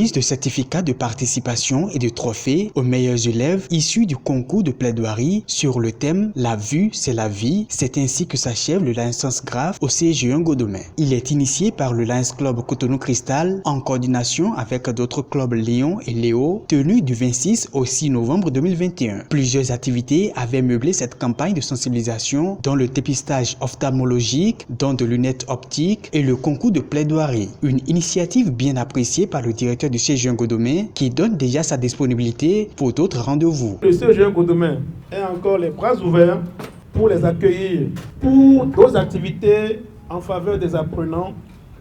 remise de certificats de participation et de trophées aux meilleurs élèves issus du concours de plaidoirie sur le thème « La vue, c'est la vie ». C'est ainsi que s'achève le Lions Graph au CGE Ngodomé. Il est initié par le Lions Club Cotonou Cristal en coordination avec d'autres clubs Léon et Léo, tenu du 26 au 6 novembre 2021. Plusieurs activités avaient meublé cette campagne de sensibilisation, dont le dépistage ophtalmologique, don de lunettes optiques et le concours de plaidoirie. Une initiative bien appréciée par le directeur du CGE Ngodomé qui donne déjà sa disponibilité pour d'autres rendez-vous. Le CGE Ngodomé est encore les bras ouverts pour les accueillir pour d'autres activités en faveur des apprenants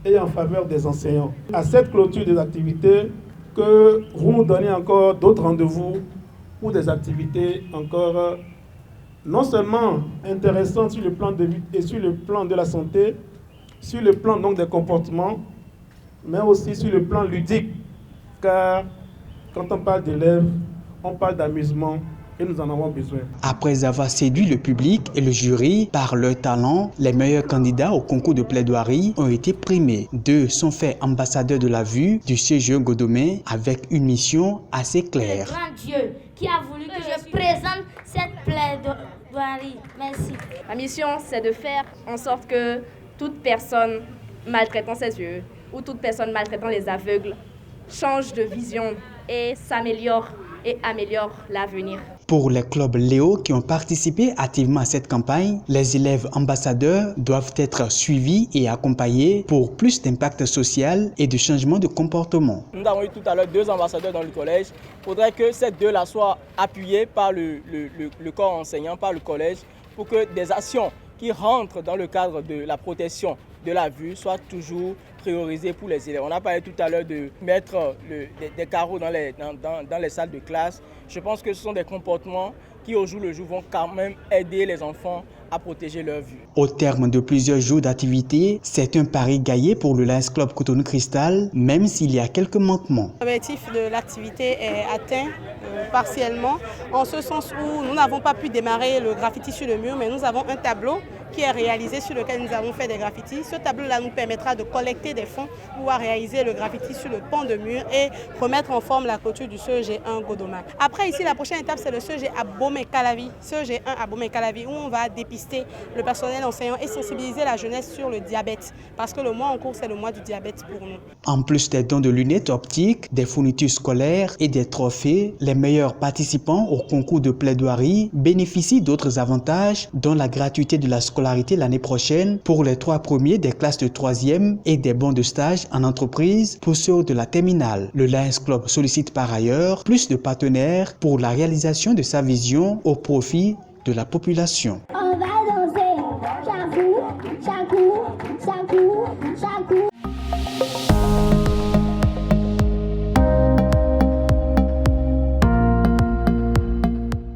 et en faveur des enseignants. À cette clôture des activités, que vous nous donnez encore d'autres rendez-vous pour des activités encore non seulement intéressantes sur le plan de vie et sur le plan de la santé, sur le plan donc des comportements, mais aussi sur le plan ludique, car quand on parle d'élèves, on parle d'amusement et nous en avons besoin. Après avoir séduit le public et le jury par leur talent, les meilleurs candidats au concours de plaidoirie ont été primés. 2 sont faits ambassadeurs de la vue du CGE Ngodomé avec une mission assez claire. Le grand Dieu qui a voulu que je présente cette plaidoirie. Merci. Ma mission, c'est de faire en sorte que toute personne maltraitant ses yeux ou toute personne maltraitant les aveugles change de vision et s'améliore et améliore l'avenir. Pour les clubs Léo qui ont participé activement à cette campagne, les élèves ambassadeurs doivent être suivis et accompagnés pour plus d'impact social et de changement de comportement. Nous avons eu tout à l'heure 2 ambassadeurs dans le collège. Il faudrait que ces 2-là soient appuyés par le corps enseignant, par le collège, pour que des actions qui rentrent dans le cadre de la protection de la vue soient toujours priorisées pour les élèves. On a parlé tout à l'heure de mettre des carreaux dans les salles de classe. Je pense que ce sont des comportements qui au jour le jour vont quand même aider les enfants à protéger leur vue. Au terme de plusieurs jours d'activité, c'est un pari gagné pour le Lions Club Cotonou Cristal, même s'il y a quelques manquements. L'objectif de l'activité est atteint partiellement, en ce sens où nous n'avons pas pu démarrer le graffiti sur le mur, mais nous avons un tableau qui est réalisé sur lequel nous avons fait des graffitis. Ce tableau-là nous permettra de collecter des fonds pour réaliser le graffiti sur le pan de mur et remettre en forme la clôture du CEG 1 Ngodomé. Après ici, la prochaine étape, c'est le CEG Abomey-Calavi, CEG 1 Abomey-Calavi, où on va dépister le personnel enseignant et sensibiliser la jeunesse sur le diabète, parce que le mois en cours, c'est le mois du diabète pour nous. En plus des dons de lunettes optiques, des fournitures scolaires et des trophées, les meilleurs participants au concours de plaidoirie bénéficient d'autres avantages, dont la gratuité de la scolarité l'année prochaine pour les 3 premiers des classes de 3e et des bons de stage en entreprise pour ceux de la terminale. Le Lions Club sollicite par ailleurs plus de partenaires pour la réalisation de sa vision au profit de la population.